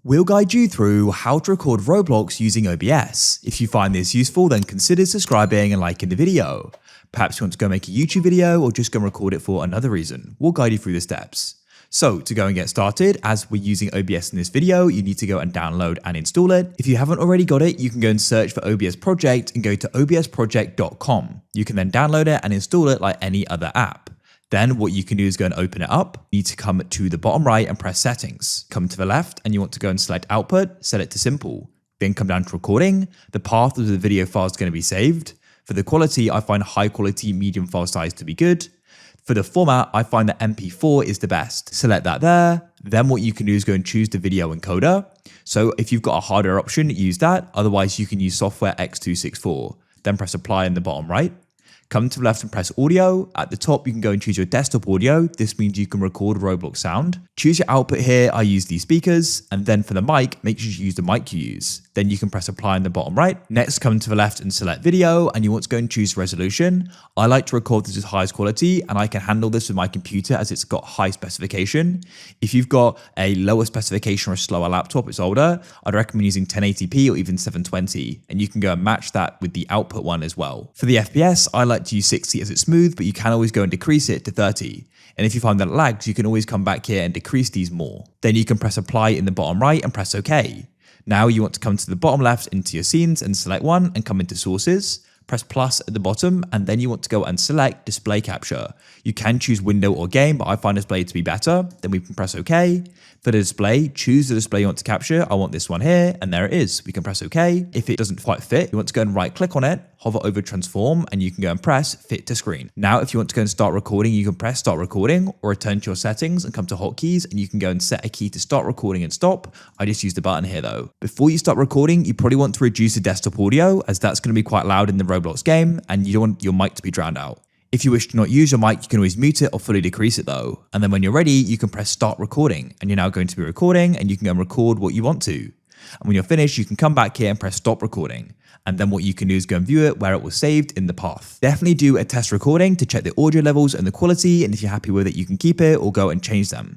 We'll guide you through how to record Roblox using OBS. If you find this useful, then consider subscribing and liking the video. Perhaps you want to go make a YouTube video or just go and record it for another reason. We'll guide you through the steps. So to go and get started, as we're using OBS in this video, you need to go and download and install it. If you haven't already got it, you can go and search for OBS Project and go to obsproject.com. You can then download it and install it like any other app. Then what you can do is go and open it up. You need to come to the bottom right and press settings. Come to the left and you want to go and select output, set it to simple. Then come down to recording. The path of the video file is going to be saved. For the quality, I find high quality medium file size to be good. For the format, I find that MP4 is the best. Select that there. Then what you can do is go and choose the video encoder. So if you've got a hardware option, use that. Otherwise, you can use software X264. Then press apply in the bottom right. Come to the left and press audio. At the top, you can go and choose your desktop audio. This means you can record Roblox sound. Choose your output here. I use these speakers. And then for the mic, make sure you use the mic you use. Then you can press apply in the bottom right. Next, come to the left and select video. And you want to go and choose resolution. I like to record this as highest quality, and I can handle this with my computer as it's got high specification. If you've got a lower specification or a slower laptop, it's older, I'd recommend using 1080p or even 720. And you can go and match that with the output one as well. For the FPS, I like to use 60 as it's smooth, but you can always go and decrease it to 30. And if you find that it lags, you can always come back here and decrease these more. Then you can press apply in the bottom right and press OK. Now you want to come to the bottom left into your scenes and select one and come into sources. Press plus at the bottom, and then you want to go and select display capture. You can choose window or game, but I find display to be better. Then we can press OK. For the display, choose the display you want to capture. I want this one here, and there it is. We can press OK. If it doesn't quite fit, you want to go and right click on it, hover over transform, and you can go and press fit to screen. Now, if you want to go and start recording, you can press start recording or return to your settings and come to hotkeys, and you can go and set a key to start recording and stop. I just use the button here though. Before you start recording, you probably want to reduce the desktop audio, as that's going to be quite loud in the Roblox game, and you don't want your mic to be drowned out. If you wish to not use your mic, you can always mute it or fully decrease it though. And then when you're ready, you can press start recording, and you're now going to be recording, and you can go and record what you want to. And when you're finished, you can come back here and press stop recording. And then what you can do is go and view it where it was saved in the path. Definitely do a test recording to check the audio levels and the quality, and if you're happy with it, you can keep it or go and change them.